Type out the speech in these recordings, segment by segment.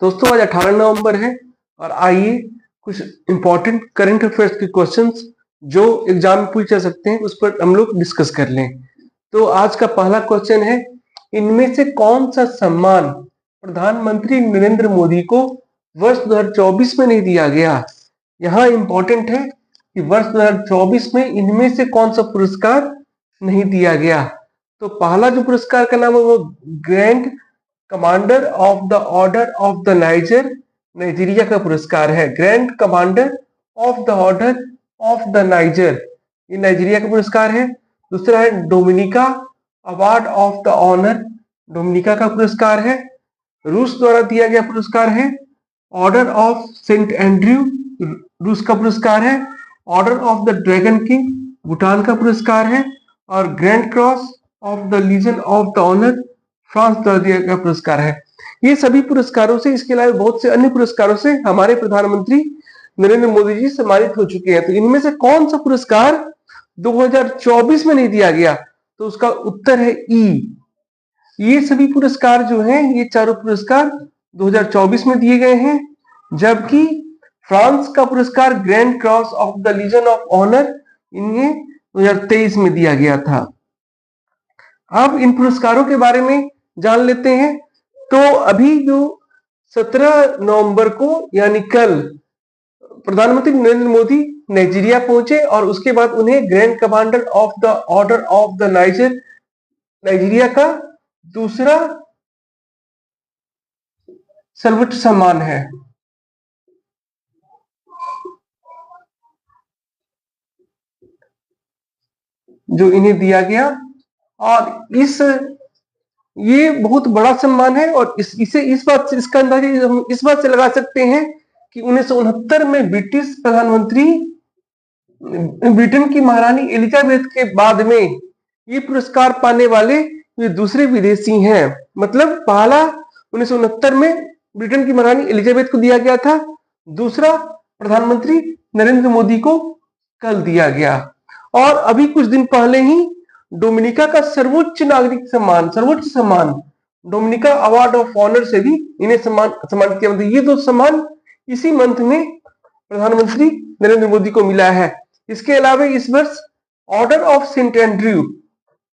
दोस्तों आज 18 नवंबर है और आइए कुछ इंपॉर्टेंट करंट अफेयर्स के क्वेश्चंस जो एग्जाम में पूछे जा सकते हैं उस पर हम लोग डिस्कस कर लें। तो आज का पहला क्वेश्चन है, इनमें से कौन सा सम्मान प्रधानमंत्री नरेंद्र मोदी को वर्ष 2024 में नहीं दिया गया। यहाँ इंपॉर्टेंट है कि वर्ष 2024 में इनमें से कौन सा पुरस्कार नहीं दिया गया। तो पहला जो पुरस्कार का नाम है वो grand commander of the order of the Niger, Nigeria का पुरस्कार है। Grand commander of the order of the Niger, ये नाइजीरिया का पुरस्कार है। दूसरा है Dominica award of the honour, Dominica का पुरस्कार है। रूस द्वारा दिया गया पुरस्कार है ऑर्डर ऑफ सेंट एंड्रयू, रूस का पुरस्कार है। Order of the dragon king, Bhutan का पुरस्कार है। और grand cross of the legion of the honour, France द्वारा दिया गया पुरस्कार है। ये सभी पुरस्कारों से, इसके अलावा बहुत से अन्य पुरस्कारों से हमारे प्रधानमंत्री नरेंद्र मोदी जी सम्मानित हो चुके हैं। तो इनमें से कौन सा पुरस्कार 2024 में नहीं दिया गया? तो उसका उत्तर है ई। ये सभी पुरस्कार जो हैं, ये चारों पुरस्कार 2024 में दिए गए हैं, जबकि फ्रांस का पुरस्कार grand cross of the legion of honour इन्हें 2023 में दिया गया था। अब इन पुरस्कारों के बारे में जान लेते हैं। तो अभी जो 17 नवंबर को यानी कल प्रधानमंत्री नरेंद्र मोदी नाइजीरिया पहुंचे और उसके बाद उन्हें grand commander of the order of the Niger, Nigeria का दूसरा सर्वोच्च सम्मान है, जो इन्हें दिया गया। और ये बहुत बड़ा सम्मान है और इसका अंदाजा हम इस बात से लगा सकते हैं कि 1969 में ब्रिटेन की महारानी एलिजाबेथ के बाद में ये पुरस्कार पाने वाले ये दूसरे विदेशी हैं। मतलब पहला 1969 में ब्रिटेन की महारानी एलिजाबेथ को दिया गया था, दूसरा प्रधानमंत्री नरेंद्र मोदी को कल दिया गया। और अभी कुछ दिन पहले ही डोमिनिका का सर्वोच्च नागरिक सम्मान, सर्वोच्च सम्मान डोमिनिका अवार्ड ऑफ ऑनर से भी इन्हें सम्मानित किया। मतलब ये दो सम्मान इसी मंथ में प्रधानमंत्री नरेंद्र मोदी को मिला है। इसके अलावा इस वर्ष ऑर्डर ऑफ सेंट एंड्रयू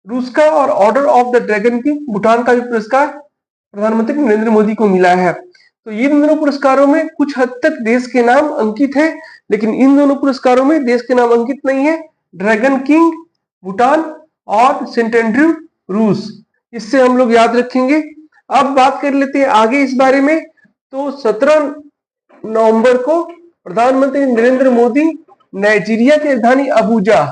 रूस का और order of the dragon king Bhutan का भी पुरस्कार प्रधानमंत्री नरेंद्र मोदी को मिला है। तो ये दोनों पुरस्कारों में कुछ हद तक देश के नाम अंकित है, लेकिन इन दोनों पुरस्कारों में देश के नाम अंकित नहीं है। ड्रैगन किंग भूटान और सेंट एंड्रयू रूस, इससे हम लोग याद रखेंगे। अब बात कर लेते हैं आगे इस बारे में। तो 17 नवंबर को प्रधानमंत्री नरेंद्र मोदी नाइजीरिया की राजधानी अबूजा,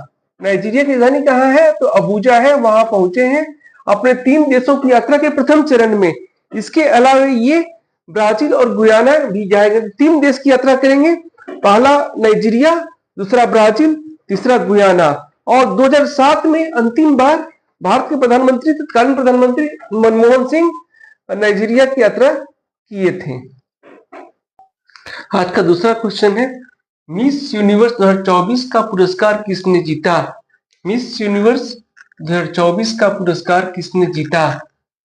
नाइजीरिया की राजधानी कहाँ है? तो अबूजा है, वहां पहुंचे हैं अपने 3 देशों की यात्रा के प्रथम चरण में। इसके अलावा ये ब्राजील और गुयाना भी जाएंगे। 3 देश की यात्रा करेंगे, पहला नाइजीरिया, दूसरा ब्राजील, तीसरा गुयाना। और 2007 में अंतिम बार भारत के प्रधानमंत्री, तत्कालीन प्रधानमंत्री मनमोहन सिंह नाइजीरिया की यात्रा किए थे। आज का दूसरा क्वेश्चन है, मिस यूनिवर्स 2024 का पुरस्कार किसने जीता? मिस यूनिवर्स 2024 का पुरस्कार किसने जीता?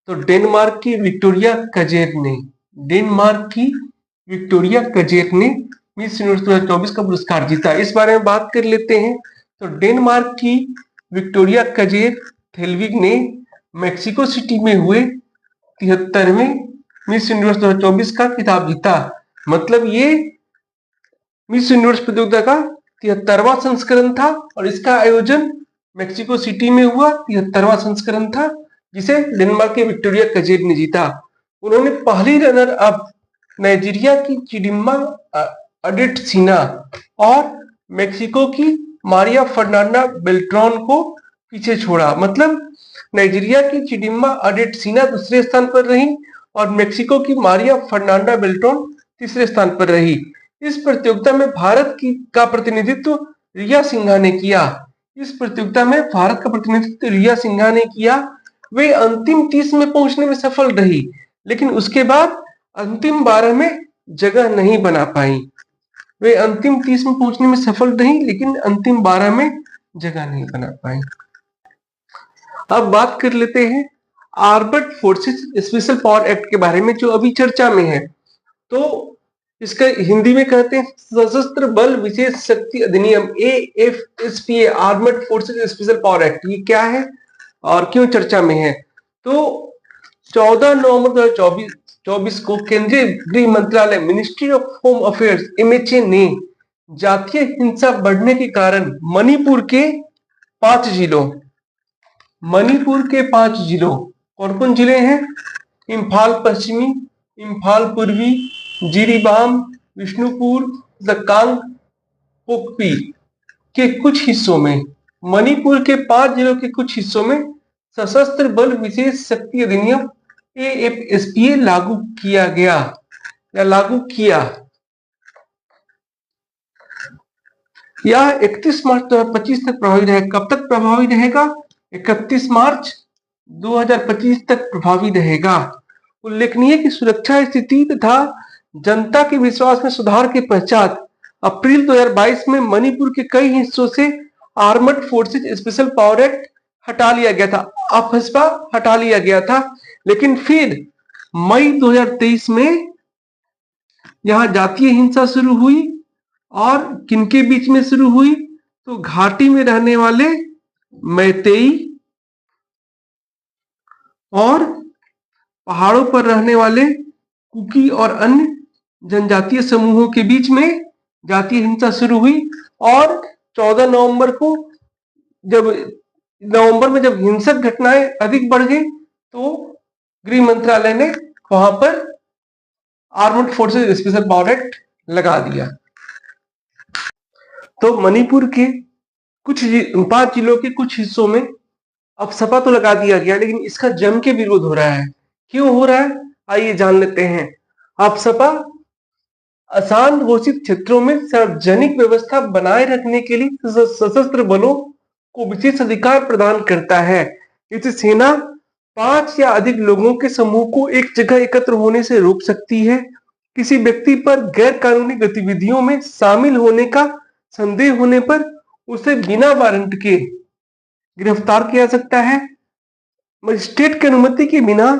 तो डेनमार्क की विक्टोरिया कजेर ने, डेनमार्क की विक्टोरिया कजेर ने मिस यूनिवर्स 2024 का पुरस्कार जीता। इस बारे में बात कर लेते हैं। तो डेनमार्क की विक्टोरिया कजेर थेलविग ने मेक्सिको सिटी में हुए 73वें मिस यूनिवर्स 2024 का खिताब जीता। मतलब ये मिस यूनिवर्स प्रतियोगिता का 73वां संस्करण था और इसका आयोजन मेक्सिको सिटी में हुआ। 73वां संस्करण था जिसे डेनमार्क के विक्टोरिया कजेर ने जीता। उन्होंने पहली रनर अप नाइजीरिया की चिडिम्मा अडेटसिना और मेक्सिको की मारिया फर्नांडा बेल्ट्रॉन को पीछे छोड़ा। मतलब नाइजीरिया की चिडिम्मा अडेटसिना दूसरे स्थान पर रही और मेक्सिको की मारिया फर्नांडा बेल्ट्रॉन तीसरे स्थान पर रही। इस प्रतियोगिता में भारत का प्रतिनिधित्व रिया सिन्हा ने किया। इस प्रतियोगिता में भारत का प्रतिनिधित्व रिया सिन्हा ने किया। वे अंतिम 30 में पहुंचने में सफल रही, लेकिन उसके बाद अंतिम 12 में जगह नहीं बना पाई। वे अंतिम 30 में पहुंचने में सफल रही, लेकिन अंतिम 12 में जगह नहीं बना पाई। अब बात कर लेते हैं armed forces special power act के बारे में, जो अभी चर्चा में है। तो इसका हिंदी में कहते हैं सशस्त्र बल विशेष शक्ति अधिनियम, AFSPA, armoured forces special power act. ये क्या है और क्यों चर्चा में है? तो 14 नवंबर 2024 को केंद्रीय गृह मंत्रालय, ministry of home affairs, MHA ने जातीय हिंसा बढ़ने के कारण मणिपुर के 5 जिलों कौन कौन जिले हैं? इम्फाल पश्चिमी, इम्फाल पूर्वी, जिरीबाम, विष्णुपुर, दक्कांग, पोकपी के कुछ हिस्सों में, मणिपुर के 5 जिलों के कुछ हिस्सों में सशस्त्र बल विशेष शक्ति अधिनियम AFSPA लागू किया गया या लागू किया। यह 31 मार्च 2025 तक प्रभावी रहेगा। कब तक प्रभावी रहेगा? 31 मार्च 2025 तक प्रभावी रहेगा। उल्लेखनीय कि सुरक्षा स्थिति तथा जनता के विश्वास में सुधार के पश्चात अप्रैल 2022 में मणिपुर के कई हिस्सों से armoured forces special power act हटा लिया गया था, अफस्पा हटा लिया गया था। लेकिन फिर मई 2023 में यहां जातीय हिंसा शुरू हुई और किनके बीच में शुरू हुई? तो घाटी में रहने वाले मैतेई और पहाड़ों पर रहने वाले कुकी और अन्य जनजातीय समूहों के बीच में जातीय हिंसा शुरू हुई। और 14 नवंबर को नवंबर में जब हिंसक घटनाएं अधिक बढ़ गई तो गृह मंत्रालय ने वहां पर armed forces special power act लगा दिया। तो मणिपुर के कुछ 5 जिलों के कुछ हिस्सों में अब सपा तो लगा दिया गया, लेकिन इसका जम के विरोध हो रहा है। क्यों हो रहा है? आइए जान लेते हैं। अब सपा आसान घोषित क्षेत्रों में सार्वजनिक व्यवस्था बनाए रखने के लिए सशस्त्र बलों को विशेष अधिकार प्रदान करता है। इससे सेना 5 या अधिक लोगों के समूह को एक जगह एकत्र होने से रोक सकती है। किसी व्यक्ति पर गैर कानूनी गतिविधियों में शामिल होने का संदेह होने पर उसे बिना वारंट के गिरफ्तार किया जा सकता है। मजिस्ट्रेट की अनुमति के बिना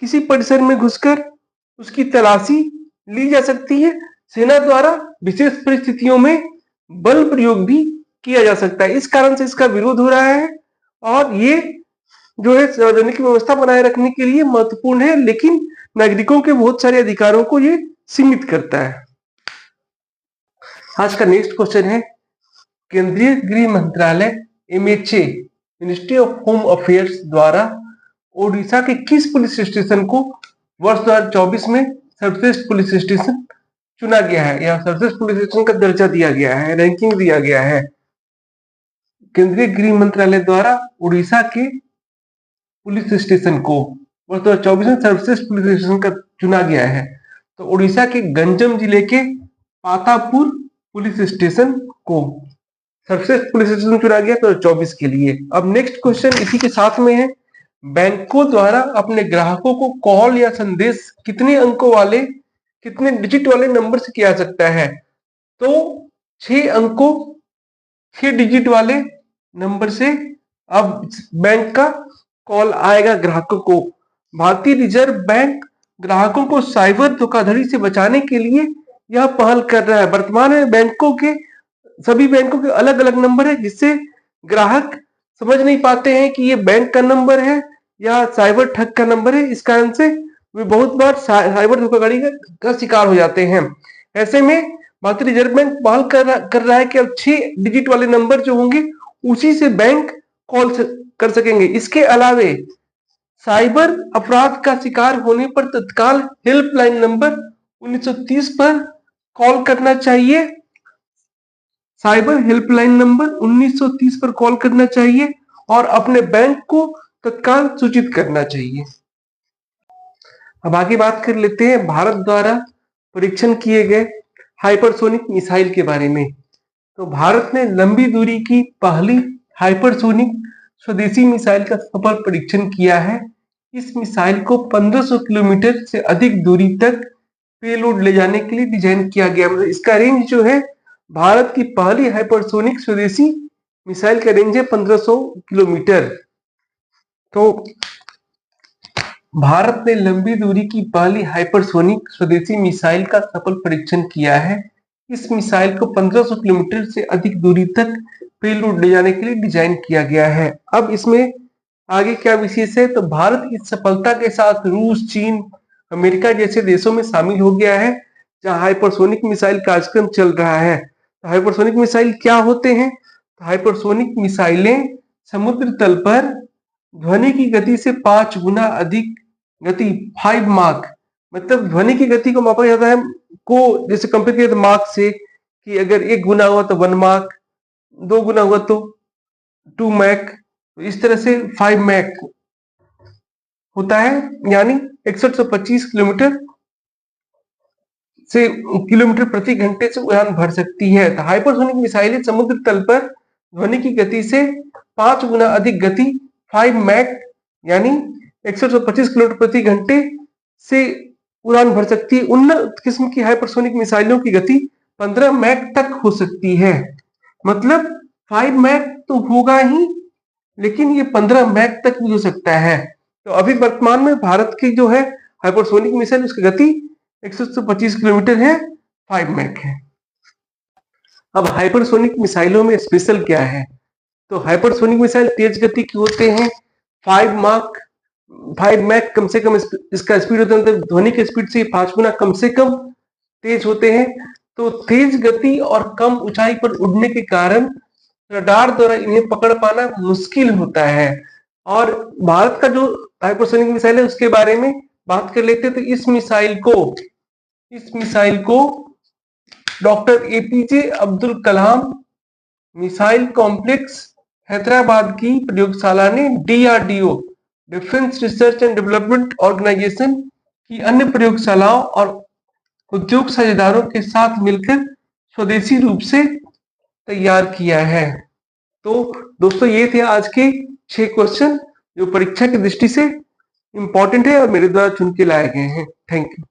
किसी परिसर में घुसकर उसकी तलाशी ली जा सकती है। सेना द्वारा विशेष परिस्थितियों में बल प्रयोग भी किया जा सकता है। इस कारण से इसका विरोध हो रहा है और ये जो है सार्वजनिक व्यवस्था बनाए रखने के लिए महत्वपूर्ण है, लेकिन नागरिकों के बहुत सारे अधिकारों को ये सीमित करता है। आज का नेक्स्ट क्वेश्चन है, केंद्रीय गृह मंत्रालय MHA, ministry of home affairs द्वारा ओडिशा के किस पुलिस स्टेशन को वर्ष 2024 में सर्वश्रेष्ठ पुलिस स्टेशन चुना गया है या सर्वश्रेष्ठ पुलिस स्टेशन का दर्जा दिया गया है, रैंकिंग दिया गया है? केंद्रीय गृह मंत्रालय द्वारा उड़ीसा के पुलिस स्टेशन को वर्ष 2024 में सर्वश्रेष्ठ पुलिस स्टेशन का चुना गया है। तो उड़ीसा के गंजम जिले के पातापुर पुलिस स्टेशन को सर्वश्रेष्ठ पुलिस स्टेशन चुना गया 2024 के लिए। अब नेक्स्ट क्वेश्चन इसी के साथ में है, बैंकों द्वारा अपने ग्राहकों को कॉल या संदेश कितने अंकों वाले, कितने डिजिट वाले नंबर से किया सकता है? तो 6 अंकों 6 डिजिट वाले नंबर से अब बैंक का कॉल आएगा ग्राहकों को। भारतीय रिजर्व बैंक ग्राहकों को साइबर धोखाधड़ी से बचाने के लिए यह पहल कर रहा है। वर्तमान में सभी बैंकों के अलग अलग नंबर है, जिससे ग्राहक समझ नहीं पाते हैं कि ये बैंक का नंबर है या साइबर ठग का नंबर है। इस कारण से वे बहुत बार साइबर धोखाधड़ी का शिकार हो जाते हैं। ऐसे में भारतीय रिजर्व बैंक पहल कर रहा है कि अब 6 डिजिट वाले नंबर जो होंगे उसी से बैंक कॉल कर सकेंगे। इसके अलावे साइबर अपराध का शिकार होने पर तत्काल हेल्पलाइन नंबर 1930 पर कॉल करना चाहिए। साइबर हेल्पलाइन नंबर 1930 पर कॉल करना चाहिए और अपने बैंक को तत्काल सूचित करना चाहिए। अब आगे बात कर लेते हैं भारत द्वारा परीक्षण किए गए हाइपरसोनिक मिसाइल के बारे में। तो भारत ने लंबी दूरी की पहली हाइपरसोनिक स्वदेशी मिसाइल का सफल परीक्षण किया है। इस मिसाइल को 1500 किलोमीटर से अधिक दूरी तक पेलोड ले जाने के लिए डिजाइन किया गया। मतलब इसका रेंज जो है, भारत की पहली हाइपरसोनिक स्वदेशी मिसाइल का रेंज है 1500 किलोमीटर। तो भारत ने लंबी दूरी की पहली हाइपरसोनिक स्वदेशी मिसाइल का सफल परीक्षण किया है। इस मिसाइल को 1500 किलोमीटर से अधिक दूरी तक पेलोड ले जाने के लिए डिजाइन किया गया है। अब इसमें आगे क्या विशेष है, तो भारत इस सफलता के साथ रूस, चीन, अमेरिका जैसे देशों में शामिल हो गया है जहां हाइपरसोनिक मिसाइल कार्यक्रम चल रहा है। तो हाइपरसोनिक मिसाइल क्या होते हैं? तो हाइपरसोनिक मिसाइलें समुद्र तल पर ध्वनि की गति से 5 गुना अधिक गति 5 माक, मतलब ध्वनि की गति को मापा जाता है को जैसे कंपेयर किया जाता माक से, कि अगर 1 गुना हुआ तो 1 माक, 2 गुना हुआ तो 2 मैक, तो इस तरह से 5 मैक होता है, यानी 6125 किलोमीटर प्रति घंटे से उड़ान भर सकती है। तो हाइपरसोनिक मिसाइलें समुद्र तल पर ध्वनि की गति से 5 गुना अधिक गति 5 मैक यानी 6125 किलोमीटर प्रति घंटे से उड़ान भर सकती है। उन्नत किस्म की हाइपरसोनिक मिसाइलों की गति 15 मैक तक हो सकती है। मतलब 5 मैक तो होगा ही, लेकिन ये 15 मैक तक भी हो सकता है। तो अभी वर्तमान में भारत की जो है हाइपरसोनिक मिसाइल, उसकी गति 125 किलोमीटर है, 5 मैक है। अब हाइपरसोनिक मिसाइलों में स्पेशल क्या है? तो हाइपरसोनिक मिसाइल तेज गति के होते हैं, 5 मैक कम से कम इसका स्पीड होता है, मतलब ध्वनि की स्पीड से 5 गुना कम से कम तेज होते हैं। तो तेज गति और कम ऊंचाई पर उड़ने के कारण रडार द्वारा इन्हें पकड़ पाना मुश्किल होता है। और भारत का जो हाइपरसोनिक मिसाइल है उसके बारे में बात कर लेते हैं। तो इस मिसाइल को doctor APJ Abdul Kalam missile complex Hyderabad की प्रयोगशाला ने DRDO, defence research and development organisation की अन्य प्रयोगशालाओं और उद्योग साझेदारों के साथ मिलकर स्वदेशी रूप से तैयार किया है। तो दोस्तों ये थे आज के 6 क्वेश्चन जो परीक्षा की दृष्टि से इंपॉर्टेंट है और मेरे द्वारा चुन के लाए गए हैं। Thank you.